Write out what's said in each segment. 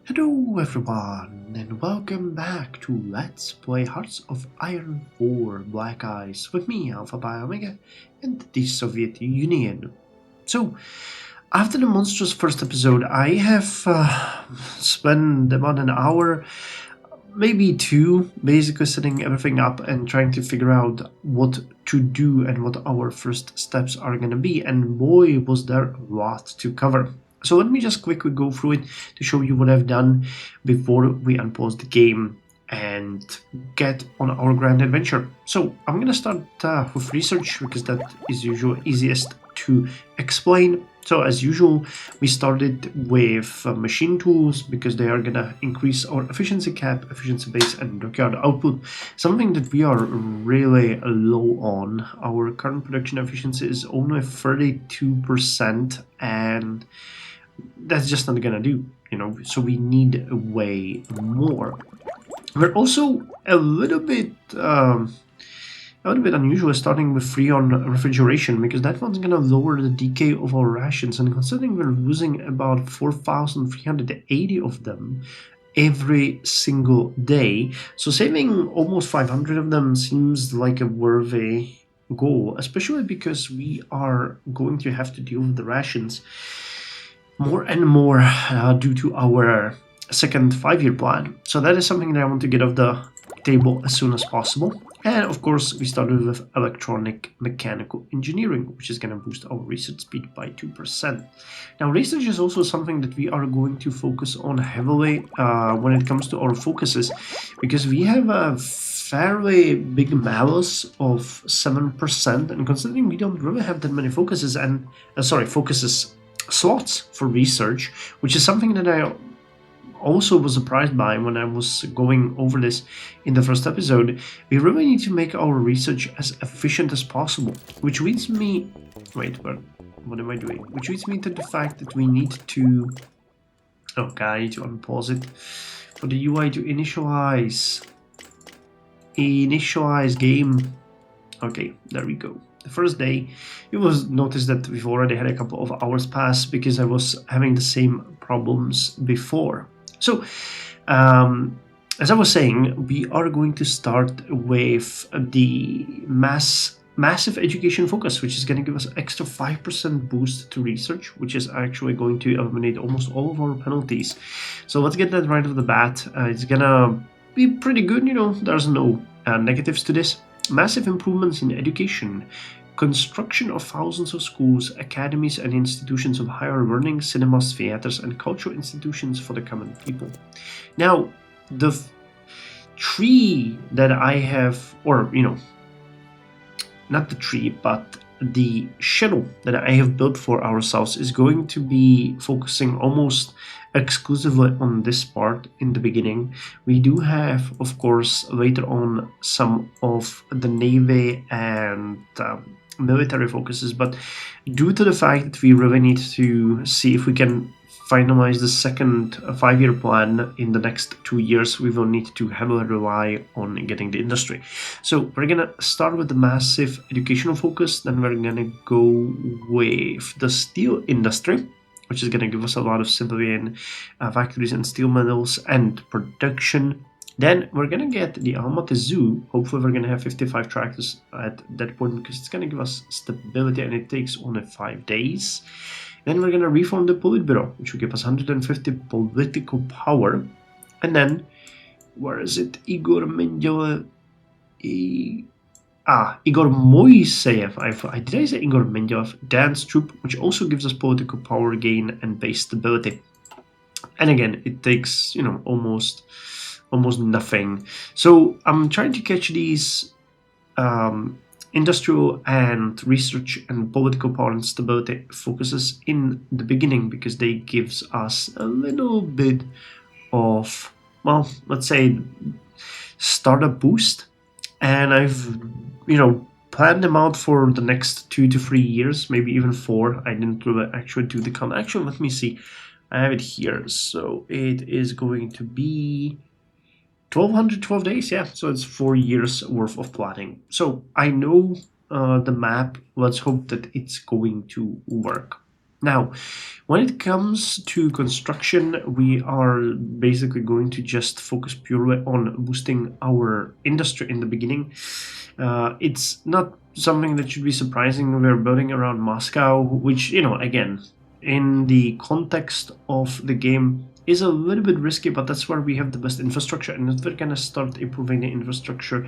Hello everyone and welcome back to Let's Play Hearts of Iron 4 Black Ice with me, Alpha by Omega, and the Soviet Union. So, after the monstrous first episode, I have spent about an hour, maybe two, basically setting everything up and trying to figure out what to do and what our first steps are going to be, and boy was there a lot to cover. So let me just quickly go through it to show you what I've done before we unpause the game and get on our grand adventure. So I'm gonna start with research because that is usually easiest to explain. So as usual, we started with machine tools because they are gonna increase our efficiency cap, efficiency base, and dockyard output. Something that we are really low on. Our current production efficiency is only 32%, and that's just not gonna do, so we need way more. We're also a little bit unusual starting with Freon refrigeration because that one's gonna lower the decay of our rations, and considering we're losing about 4,380 of them every single day, so saving almost 500 of them seems like a worthy goal, especially because we are going to have to deal with the rations more and more due to our second 5-year plan. So that is something that I want to get off the table as soon as possible. And of course, we started with electronic mechanical engineering, which is going to boost our research speed by 2%. Now, research is also something that we are going to focus on heavily when it comes to our focuses, because we have a fairly big malus of 7%, and considering we don't really have that many focuses slots for research, which is something that I also was surprised by when I was going over this in the first episode. We really need to make our research as efficient as possible, which leads me... Wait, what am I doing? Which leads me to the fact that we need to... Okay, I need to unpause it for the UI to initialize. Initialize game. Okay, there we go. The first day, you will notice that we've already had a couple of hours pass because I was having the same problems before. So, as I was saying, we are going to start with the massive education focus, which is going to give us extra 5% boost to research, which is actually going to eliminate almost all of our penalties. So let's get that right off the bat. It's gonna be pretty good, there's no negatives to this. Massive improvements in education, construction of thousands of schools, academies, and institutions of higher learning, cinemas, theaters, and cultural institutions for the common people. Now, the tree that I have, or, not the tree, but the shuttle that I have built for ourselves is going to be focusing almost exclusively on this part in the beginning. We do have, of course, later on some of the navy and military focuses, but due to the fact that we really need to see if we can finalize the second 5-year plan in the next 2 years, we will need to heavily rely on getting the industry. So we're gonna start with the massive educational focus, then we're gonna go with the steel industry, which is gonna give us a lot of civilian factories and steel mills and production. Then we're gonna get the Almaty Zoo. Hopefully we're gonna have 55 tractors at that point because it's gonna give us stability, and it takes only 5 days. Then we're gonna reform the Politburo, which will give us 150 political power. And then, where is it? Igor Moiseev. Did I say Igor Moiseev? Dance troop, which also gives us political power gain and base stability. And again, it takes, almost nothing. So I'm trying to catch these industrial and research and political power and stability focuses in the beginning because they gives us a little bit of, well, let's say, startup boost. And I've, planned them out for the next 2 to 3 years, maybe even 4. I didn't really actually do the count. Actually, let me see. I have it here. So it is going to be 1212 days, yeah, so it's 4 years worth of planning. So I know the map. Let's hope that it's going to work. Now, when it comes to construction, we are basically going to just focus purely on boosting our industry in the beginning. It's not something that should be surprising. We're building around Moscow, which, again, in the context of the game is a little bit risky, but that's where we have the best infrastructure. And if we're gonna start improving the infrastructure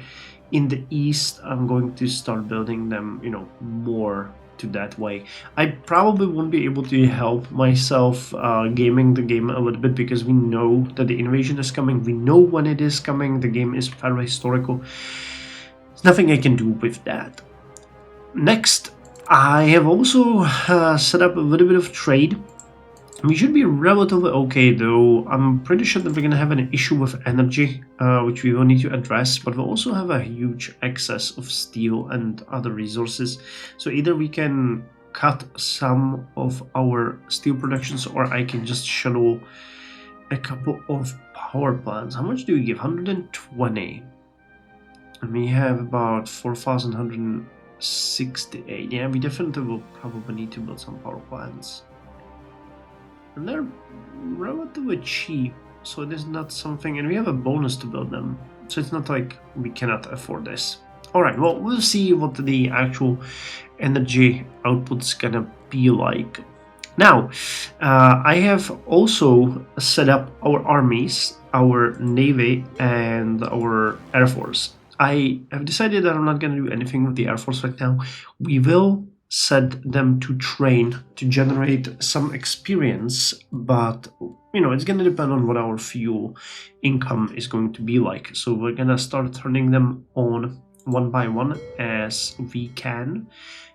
in the east, I'm going to start building them, more to that way. I probably won't be able to help myself gaming the game a little bit because we know that the invasion is coming. We know when it is coming. The game is very historical. There's nothing I can do with that. Next, I have also set up a little bit of trade. We should be relatively okay though. I'm pretty sure that we're gonna have an issue with energy, which we will need to address, but we'll also have a huge excess of steel and other resources. So either we can cut some of our steel productions, or I can just shuttle a couple of power plants. How much do we give? 120. And we have about 4,168. Yeah, we definitely will probably need to build some power plants. And they're relatively cheap, so it is not something, and we have a bonus to build them, so it's not like we cannot afford this. Alright, well, we'll see what the actual energy output's gonna be like. Now, I have also set up our armies, our navy, and our air force. I have decided that I'm not gonna do anything with the air force right now. We will set them to train to generate some experience, but it's going to depend on what our fuel income is going to be like. So we're going to start turning them on one by one as we can.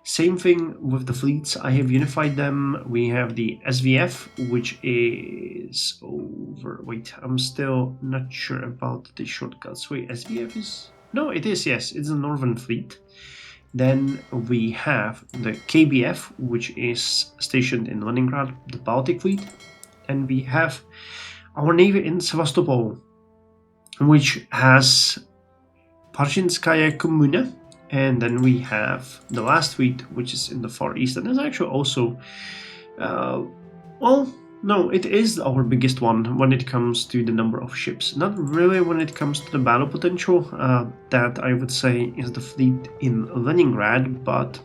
Same thing with the fleets. I have unified them. We have the SVF, which is over. Wait, I'm still not sure about the shortcuts. Wait, SVF is... No, it is, yes. It's the Northern Fleet. Then we have the KBF, which is stationed in Leningrad, the Baltic Fleet. And we have our navy in Sevastopol, which has Parzhinskaya Kommuna. And then we have the last fleet, which is in the Far East. And there's actually also, no, it is our biggest one when it comes to the number of ships. Not really when it comes to the battle potential. That I would say is the fleet in Leningrad, but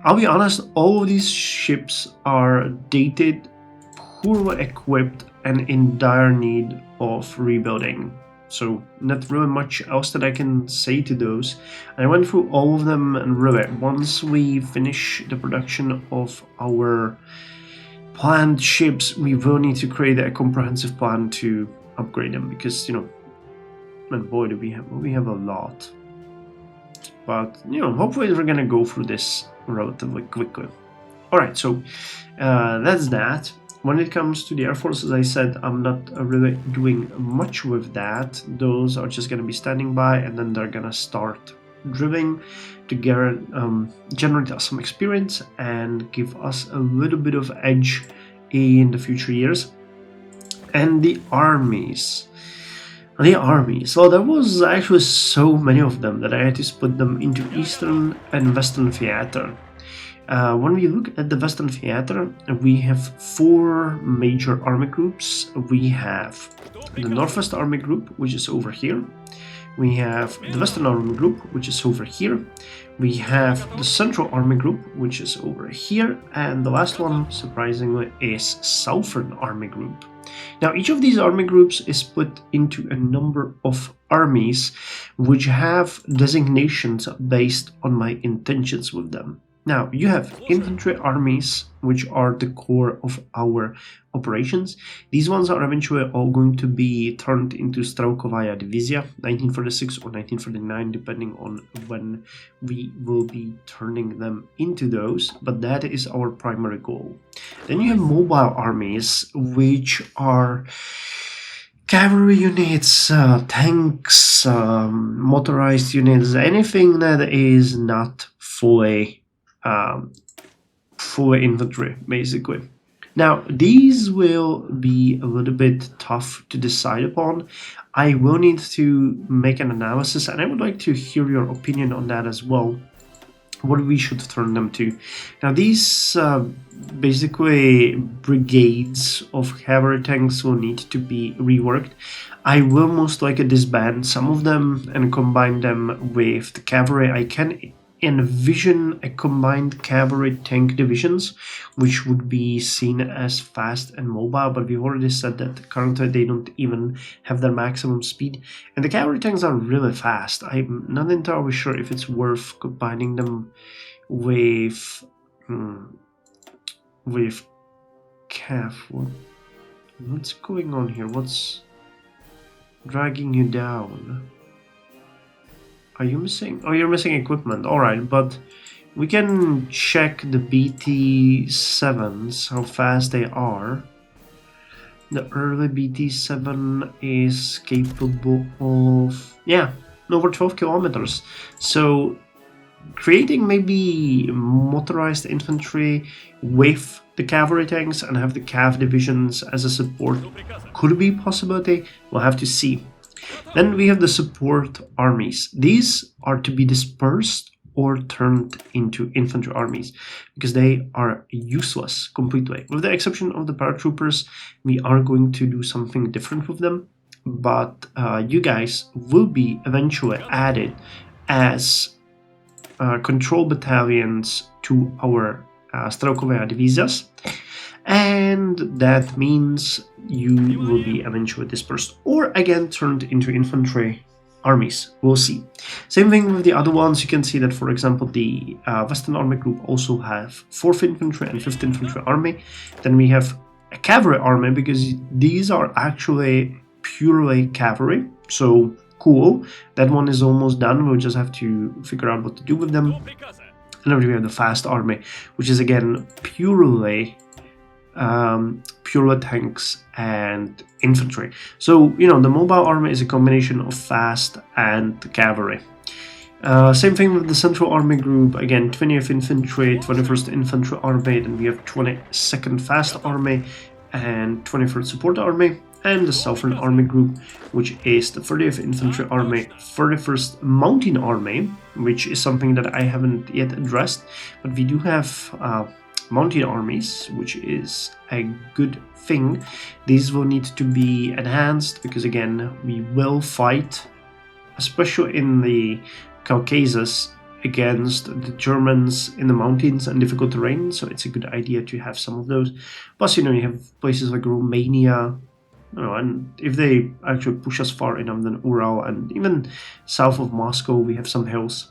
I'll be honest, all of these ships are dated, poorly equipped, and in dire need of rebuilding. So not really much else that I can say to those. I went through all of them, and really, once we finish the production of our planned ships, we will need to create a comprehensive plan to upgrade them, because and boy, do we have a lot. But hopefully we're gonna go through this relatively quickly. Alright, so that's that. When it comes to the Air Force, as I said, I'm not really doing much with that. Those are just gonna be standing by, and then they're gonna start drilling to generate us some experience and give us a little bit of edge in the future years. And the armies. So there was actually so many of them that I had to split them into Eastern and Western Theater. When we look at the Western Theater, we have 4 major army groups. We have the Northwest Army Group, which is over here. We have the Western Army Group, which is over here. We have the Central Army Group, which is over here. And the last one, surprisingly, is Southern Army Group. Now, each of these army groups is split into a number of armies, which have designations based on my intentions with them. Now, you have infantry armies, which are the core of our operations. These ones are eventually all going to be turned into Strelkovaya Divizia, 1946 or 1949, depending on when we will be turning them into those, but that is our primary goal. Then you have mobile armies, which are cavalry units, tanks, motorized units, anything that is not fully infantry, basically. Now, these will be a little bit tough to decide upon. I will need to make an analysis, and I would like to hear your opinion on that as well. what we should turn them to. Now these basically brigades of cavalry tanks will need to be reworked. I will most likely disband some of them and combine them with the cavalry. I can envision a combined cavalry tank divisions, which would be seen as fast and mobile, but we've already said that currently they don't even have their maximum speed, and the cavalry tanks are really fast. I'm not entirely sure if it's worth combining them with cav. What's going on here? What's dragging you down? Are you missing? Oh, you're missing equipment. Alright, but we can check the BT7s, how fast they are. The early BT7 is capable of, yeah, over 12 kilometers. So creating maybe motorized infantry with the cavalry tanks and have the cav divisions as a support could be a possibility. We'll have to see. Then we have the support armies. These are to be dispersed or turned into infantry armies because they are useless completely. With the exception of the paratroopers, we are going to do something different with them, but you guys will be eventually added as control battalions to our Strelkové divizas, and that means you will be eventually dispersed or again turned into infantry armies. We'll see. Same thing with the other ones. You can see that, for example, the Western Army Group also have 4th Infantry and 5th Infantry Army. Then we have a cavalry army because these are actually purely cavalry. So cool. That one is almost done. We'll just have to figure out what to do with them. And then we have the fast army, which is again purely tanks and infantry. So, you know, the mobile army is a combination of fast and cavalry. Same thing with the Central Army Group. Again, 20th Infantry, 21st Infantry Army. Then we have 22nd Fast Army and 23rd Support Army. And the Southern Army Group, which is the 30th Infantry Army, 31st Mountain Army, which is something that I haven't yet addressed, but we do have mountain armies, which is a good thing. These will need to be enhanced because, again, we will fight, especially in the Caucasus, against the Germans in the mountains and difficult terrain, so it's a good idea to have some of those. Plus, you know, you have places like Romania, and if they actually push us far enough, then Ural, and even south of Moscow we have some hills.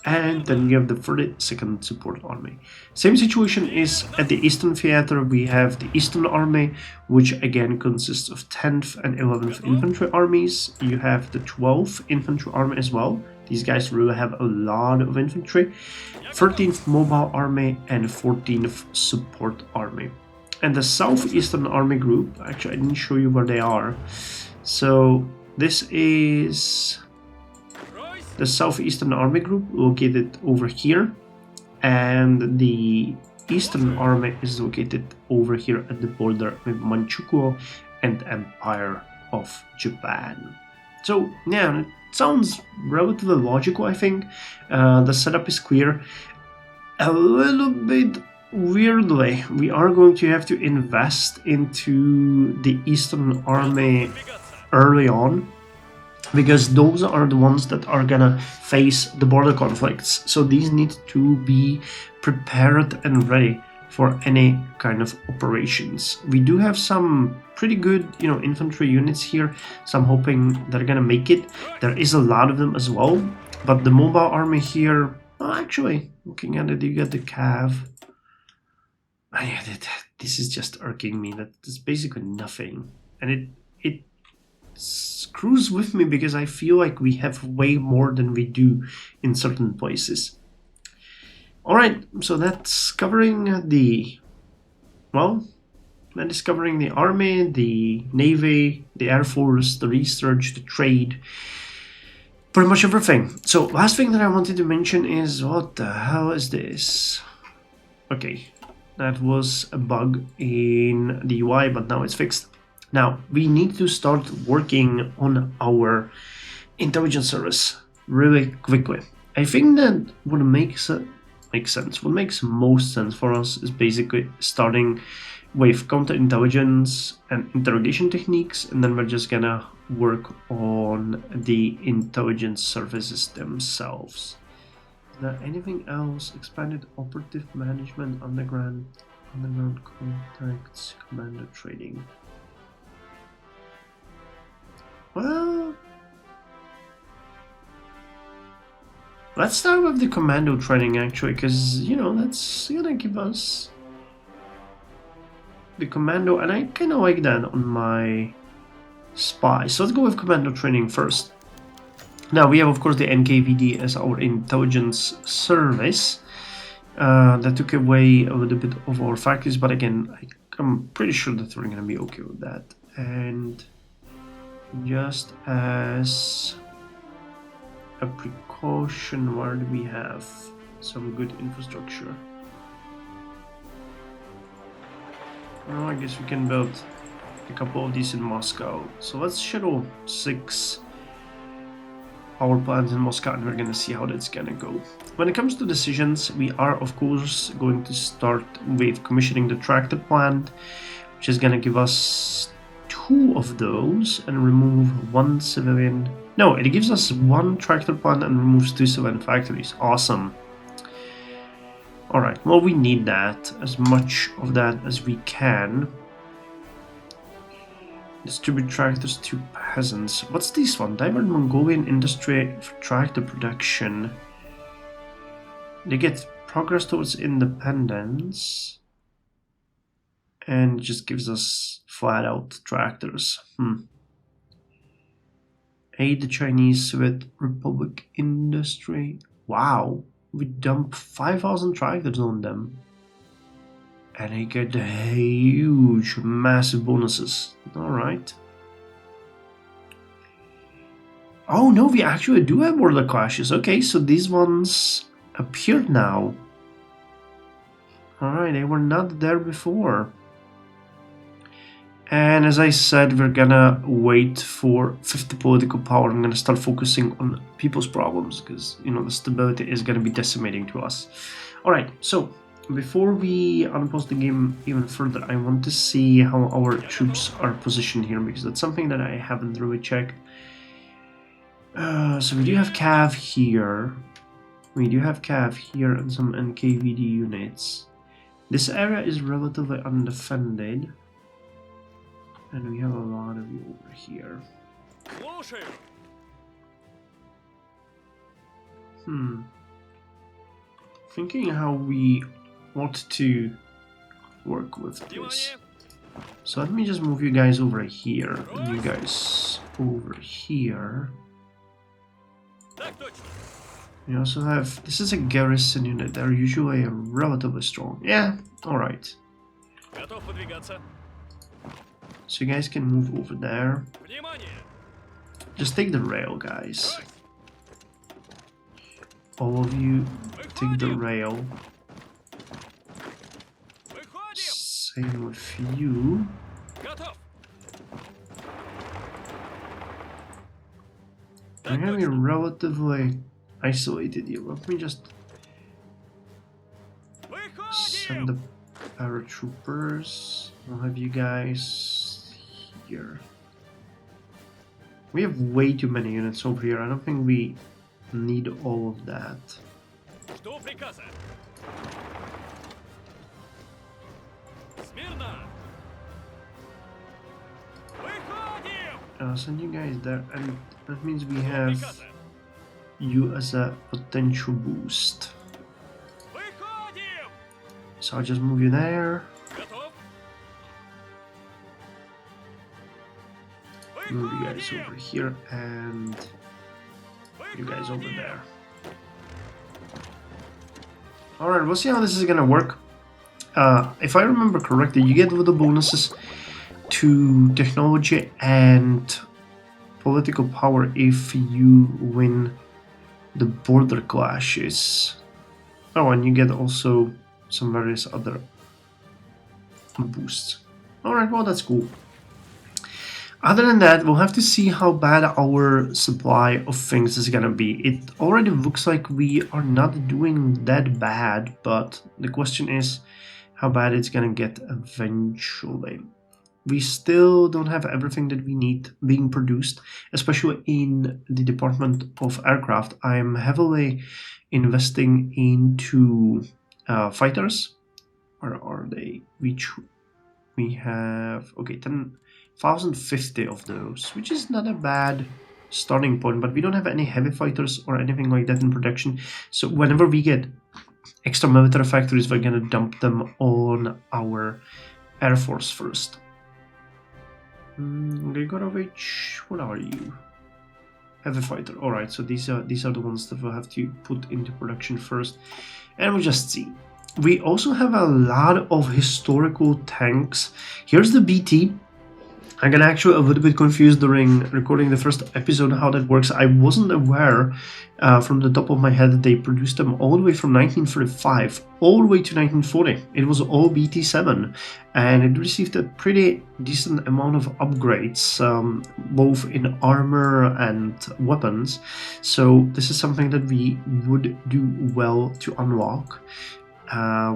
And then we have the 32nd Support Army. Same situation is at the Eastern Theater. We have the Eastern Army, which again consists of 10th and 11th Infantry Armies. You have the 12th Infantry Army as well. These guys really have a lot of infantry. 13th Mobile Army and 14th Support Army. And the Southeastern Army Group, actually I didn't show you where they are. So this is the Southeastern Army Group located over here. And the Eastern Army is located over here at the border with Manchukuo and Empire of Japan. So yeah, it sounds relatively logical, I think. The setup is clear. A little bit weirdly, we are going to have to invest into the Eastern Army early on, because those are the ones that are gonna face the border conflicts. So these need to be prepared and ready for any kind of operations. We do have some pretty good, you know, infantry units here, so I'm hoping they're gonna make it. There is a lot of them as well, but the mobile army here, well, actually, looking at it, you get the cav. This is just irking me. That's basically nothing, and it screws with me because I feel like we have way more than we do in certain places. Alright, so that's covering that is covering the army, the navy, the air force, the research, the trade, pretty much everything. So last thing that I wanted to mention is, what the hell is this? Okay, that was a bug in the UI, but now it's fixed. Now, we need to start working on our intelligence service really quickly. I think that what makes make sense. What makes most sense for us is basically starting with counterintelligence and interrogation techniques, and then we're just gonna work on the intelligence services themselves. Is there anything else? Expanded operative management, underground contacts, commander training. Well, let's start with the commando training actually, because you know that's gonna give us the commando, and I kind of like that on my spy. So let's go with commando training first. Now we have of course the NKVD as our intelligence service. That took away a little bit of our factories, but again, I'm pretty sure that we're gonna be okay with that. And just as a precaution, where do we have some good infrastructure? Well, I guess we can build a couple of these in Moscow. So let's schedule 6 power plants in Moscow, and we're gonna see how that's gonna go. When it comes to decisions, we are of course going to start with commissioning the tractor plant, which is gonna give us 2 of those and remove 1 civilian. No, it gives us 1 tractor plant and removes 2 civilian factories. Awesome. Alright, well, we need that, as much of that as we can. Distribute tractors to peasants. What's this one? Divert Mongolian industry for tractor production. They get progress towards independence. And it just gives us flat out tractors. Aid the Chinese Soviet Republic industry. Wow. We dump 5,000 tractors on them. And they get huge, massive bonuses. Alright. Oh no, we actually do have border clashes. Okay, so these ones appeared now. Alright, they were not there before. And as I said, we're gonna wait for 50 political power. I'm gonna start focusing on people's problems because, you know, the stability is gonna be decimating to us. Alright, so before we unpause the game even further, I want to see how our troops are positioned here, because that's something that I haven't really checked. So we do have Cav here. We do have Cav here and some NKVD units. This area is relatively undefended. And we have a lot of you over here. Thinking how we want to work with this. So let me just move you guys over here, and you guys over here. We also have, this is a garrison unit, they're usually relatively strong. Yeah, alright. So you guys can move over there. Just take the rail, guys. All of you take the rail. Same with you. I'm gonna be relatively isolated here. Let me just send the paratroopers. I'll have you guys here. We have way too many units over here. I don't think we need all of that. I'll send you guys there, and that means we have you as a potential boost. So I'll just move you there. Move you guys over here, and you guys over there. Alright, we'll see how this is gonna work. If I remember correctly, you get little bonuses to technology and political power if you win the border clashes. Oh, and you get also some various other boosts. Alright, well, that's cool. Other than that, we'll have to see how bad our supply of things is gonna be. It already looks like we are not doing that bad, but the question is how bad it's gonna get eventually. We still don't have everything that we need being produced, especially in the department of aircraft. I'm heavily investing into fighters. Where are they? We have, okay, 10,050 of those, which is not a bad starting point, but we don't have any heavy fighters or anything like that in production. So whenever we get extra military factories, we're gonna dump them on our Air Force first. Grigorovich, what are you? Heavy fighter. Alright, so these are the ones that we'll have to put into production first. And we'll just see. We also have a lot of historical tanks. Here's the BT. I got actually a little bit confused during recording the first episode how that works. I wasn't aware from the top of my head that they produced them all the way from 1935 all the way to 1940. It was all BT-7 and it received a pretty decent amount of upgrades, both in armor and weapons. So this is something that we would do well to unlock.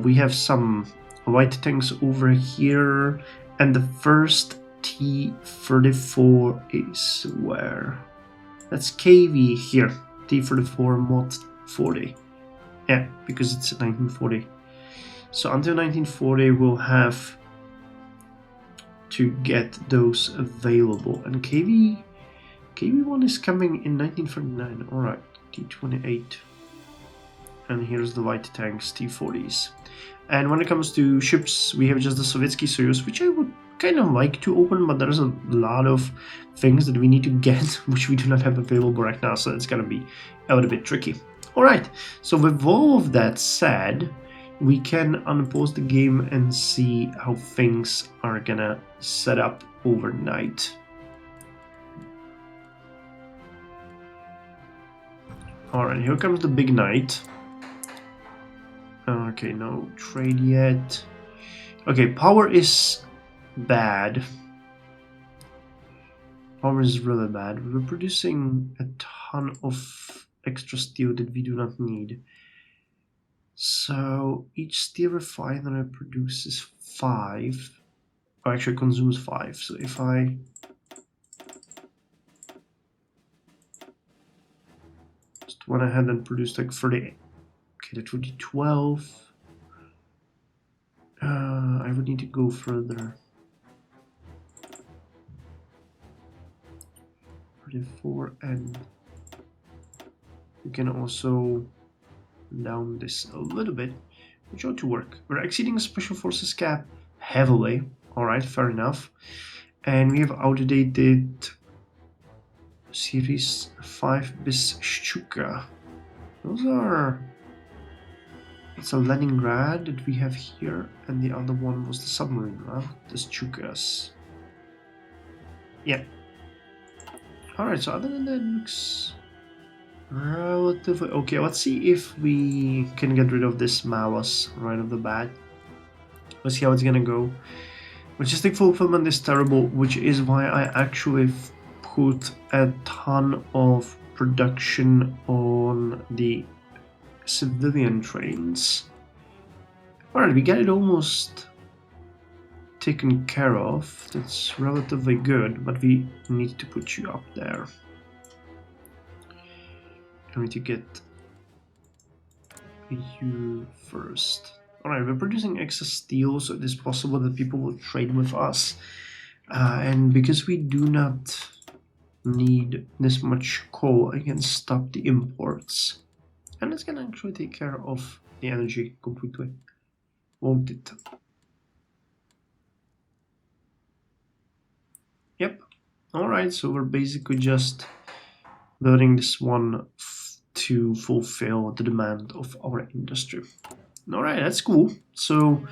We have some light tanks over here, and the first T-34 is where? That's KV here, T-34 mod 40. Yeah, because it's 1940. So until 1940 we'll have to get those available. And KV1 is coming in 1939. Alright, T-28. And here's the light tanks, T-40s. And when it comes to ships, we have just the Sovietsky Soyuz, which I would kind of like to open, but there's a lot of things that we need to get which we do not have available right now, so it's gonna be a little bit tricky. Alright, so with all of that said, we can unpause the game and see how things are gonna set up overnight. Alright, here comes the big night. Okay, no trade yet. Okay, power is bad. Power is really bad. We're producing a ton of extra steel that we do not need. So each steel refinery produces 5, or actually consumes 5. So if I just went ahead and produced like 30. Okay, that would be 12. I would need to go further. 34, and we can also down this a little bit, which ought to work. We're exceeding the Special Forces cap heavily. Alright, fair enough. And we have outdated Series 5 bis Stuka. Those are... It's a Leningrad that we have here, and the other one was the submarine, right? The Stukas. Yeah. Alright, so other than that, it looks relatively okay. Let's see if we can get rid of this Mawas right off the bat. Let's see how it's gonna go. Logistic fulfillment is terrible, which is why I actually put a ton of production on the civilian trains. Alright, we got it almost taken care of. That's relatively good, but we need to put you up there. I need to get you first. Alright, we're producing excess steel, so it is possible that people will trade with us. And because we do not need this much coal, I can stop the imports. And it's gonna actually take care of the energy completely, won't it? Yep. Alright, so we're basically just building this one to fulfill the demand of our industry. Alright, that's cool. So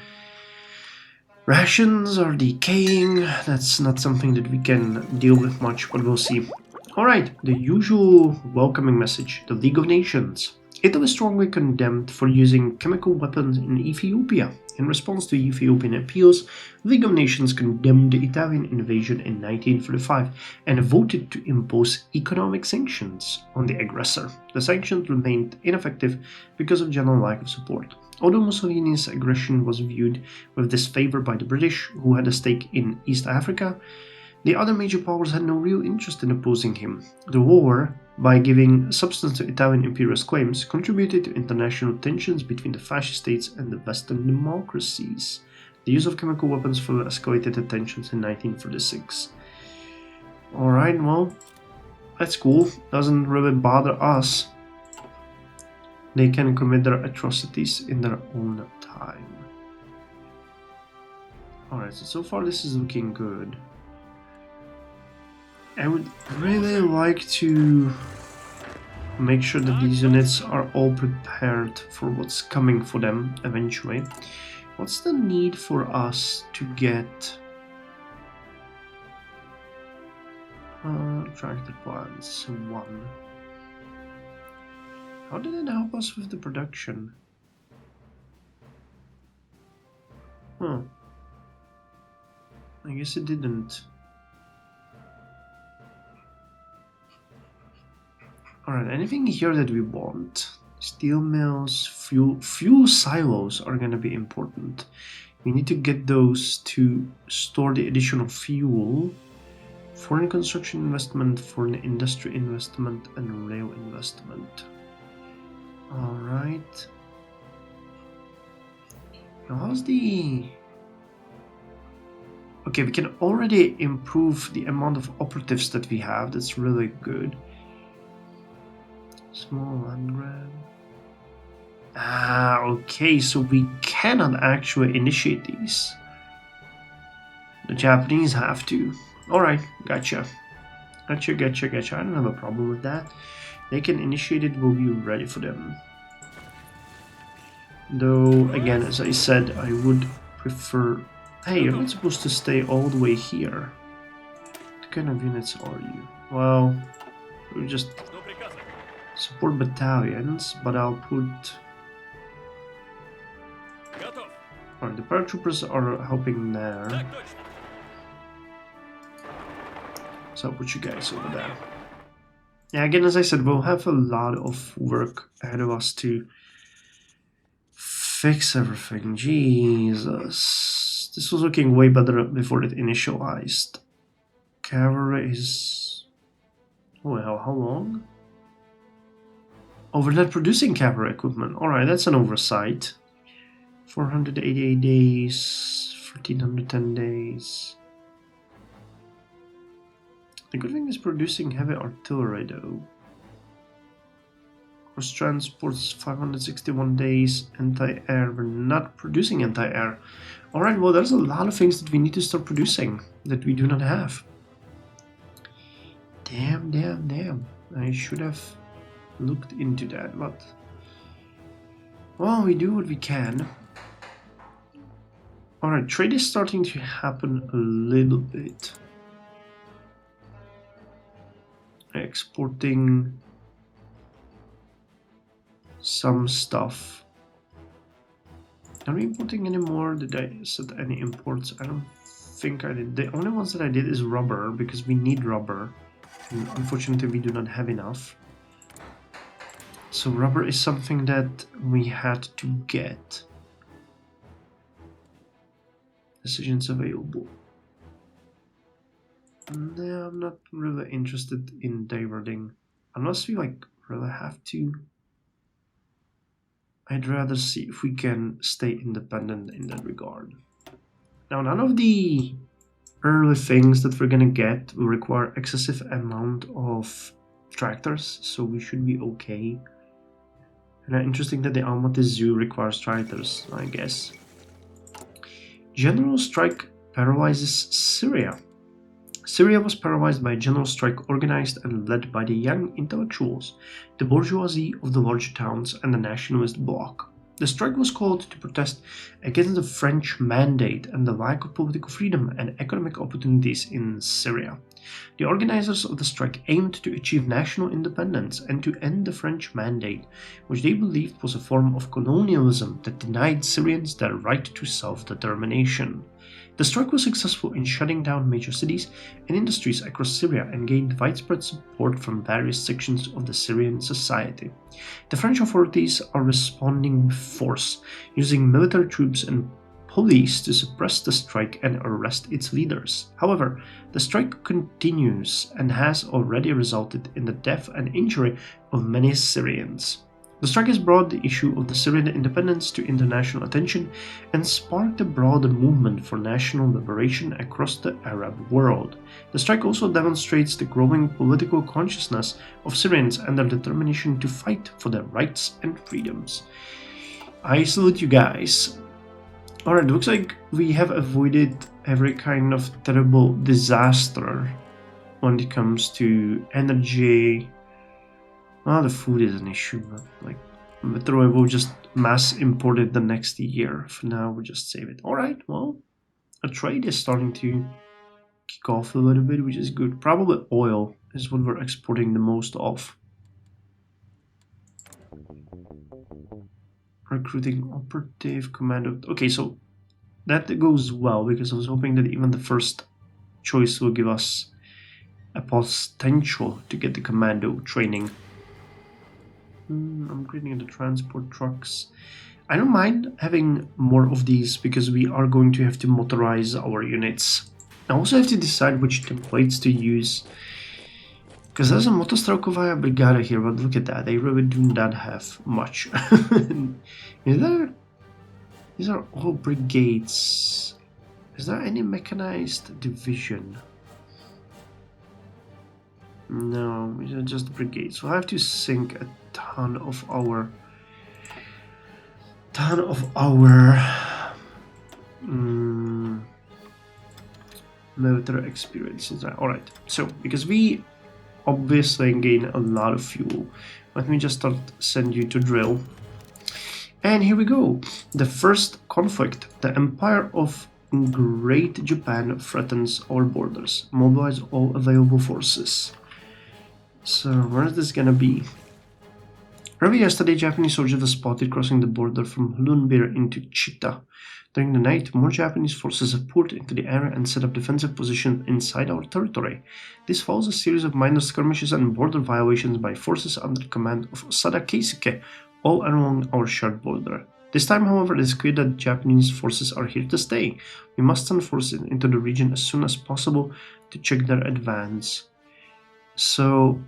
rations are decaying. That's not something that we can deal with much, but we'll see. Alright, the usual welcoming message. The League of Nations. Italy is strongly condemned for using chemical weapons in Ethiopia. In response to Ethiopian appeals, League of Nations condemned the Italian invasion in 1945 and voted to impose economic sanctions on the aggressor. The sanctions remained ineffective because of general lack of support. Although Mussolini's aggression was viewed with disfavor by the British, who had a stake in East Africa, the other major powers had no real interest in opposing him. The war, by giving substance to Italian imperialist claims, contributed to international tensions between the fascist states and the Western democracies. The use of chemical weapons further escalated the tensions in 1936. Alright, well, that's cool. Doesn't really bother us. They can commit their atrocities in their own time. Alright, so far this is looking good. I would really like to make sure that these units are all prepared for what's coming for them eventually. What's the need for us to get tractor plants? 1. How did it help us with the production? I guess it didn't. Alright, anything here that we want? Steel mills, fuel silos are gonna be important. We need to get those to store the additional fuel. Foreign construction investment, foreign industry investment, and rail investment. Alright. Now how's the... Okay, we can already improve the amount of operatives that we have. That's really good. Small land grab. Okay, so we cannot actually initiate these. The Japanese have to. Alright, gotcha. Gotcha. I don't have a problem with that. They can initiate it, we'll be ready for them. Though, again, as I said, I would prefer... Hey, you're not supposed to stay all the way here. What kind of units are you? Well, we'll just... support battalions, but I'll put... Alright, the paratroopers are helping there. So I'll put you guys over there. Yeah, again, as I said, we'll have a lot of work ahead of us to fix everything. Jesus. This was looking way better before it initialized. Cavalry is... Well, how long? Oh, we're not producing cavalry equipment. Alright, that's an oversight. 488 days, 1310 days. The good thing is producing heavy artillery though. Cross transports 561 days, anti-air. We're not producing anti-air. Alright, well there's a lot of things that we need to start producing that we do not have. Damn. I should have looked into that, but well, we do what we can. Alright, trade is starting to happen a little bit. Exporting some stuff. Are we importing any more? Did I set any imports? I don't think I did. The only ones that I did is rubber, because we need rubber. And unfortunately, we do not have enough. So rubber is something that we had to get. Decisions available. No, I'm not really interested in diverting. Unless we like really have to. I'd rather see if we can stay independent in that regard. Now, none of the early things that we're gonna get will require excessive amount of tractors, so we should be okay. And interesting that the Almaty Zoo requires tractors, I guess. General strike paralyzes Syria. Syria was paralyzed by a general strike organized and led by the young intellectuals, the bourgeoisie of the large towns, and the nationalist bloc. The strike was called to protest against the French mandate and the lack of political freedom and economic opportunities in Syria. The organizers of the strike aimed to achieve national independence and to end the French mandate, which they believed was a form of colonialism that denied Syrians their right to self-determination. The strike was successful in shutting down major cities and industries across Syria and gained widespread support from various sections of the Syrian society. The French authorities are responding with force, using military troops and police to suppress the strike and arrest its leaders. However, the strike continues and has already resulted in the death and injury of many Syrians. The strike has brought the issue of the Syrian independence to international attention and sparked a broader movement for national liberation across the Arab world. The strike also demonstrates the growing political consciousness of Syrians and their determination to fight for their rights and freedoms. I salute you guys. Alright, looks like we have avoided every kind of terrible disaster when it comes to energy. The food is an issue, but like, literally we'll just mass import it the next year. For now, we'll just save it. Alright, well, a trade is starting to kick off a little bit, which is good. Probably oil is what we're exporting the most of. Recruiting operative commando. Okay, so that goes well because I was hoping that even the first choice will give us a potential to get the commando training. I'm upgrading the transport trucks. I don't mind having more of these because we are going to have to motorize our units. I also have to decide which templates to use. Because there's a Motostrokovaya Brigada here, but look at that, they really do not have much. These are all brigades. Is there any mechanized division? No, these are just brigades. We'll have to sink a ton of our military experiences. Alright, so because we obviously gain a lot of fuel, let me just send you to drill. And here we go. The first conflict. The Empire of Great Japan threatens our borders. Mobilize all available forces. So where is this gonna be? Early yesterday, Japanese soldiers were spotted crossing the border from Hulunbir into Chita. During the night, more Japanese forces have poured into the area and set up defensive positions inside our territory. This follows a series of minor skirmishes and border violations by forces under the command of Osada Keisuke, all along our shared border. This time, however, it is clear that Japanese forces are here to stay. We must send forces into the region as soon as possible to check their advance. So,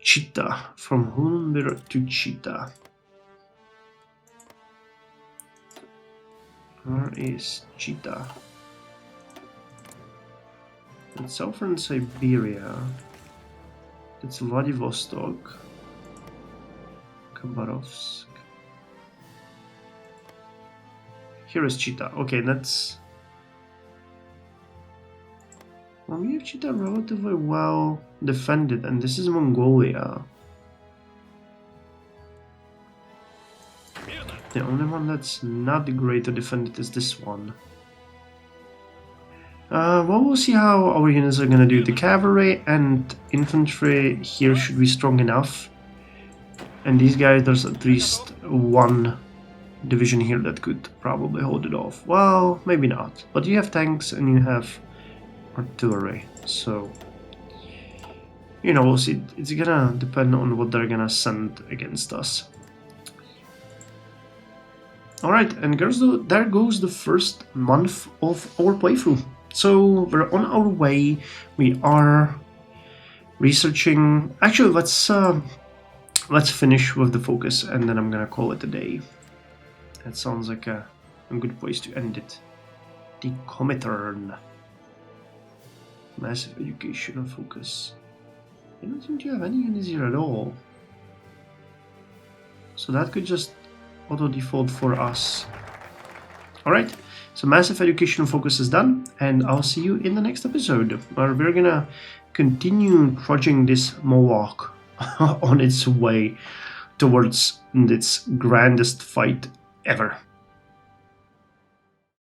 Chita, from Hulunbir to Chita. Where is Chita? It's southern Siberia. It's Vladivostok. Khabarovsk. Here is Chita. Okay, that's... Well, we have Chita relatively well defended, and this is Mongolia. The only one that's not great to defend it is this one. Well, we'll see how our units are gonna do. The cavalry and infantry here should be strong enough. And these guys, there's at least one division here that could probably hold it off. Well, maybe not. But you have tanks and you have artillery, so... You know, we'll see. It's gonna depend on what they're gonna send against us. Alright, and there goes the first month of our playthrough. So we're on our way. We are researching... Actually, let's finish with the focus and then I'm gonna call it a day. That sounds like a good place to end it. The Comintern. Massive educational focus. I don't seem to have any units here at all. So that could just auto-default for us. Alright, so massive educational focus is done, and I'll see you in the next episode, where we're gonna continue trudging this Moloch on its way towards its grandest fight ever.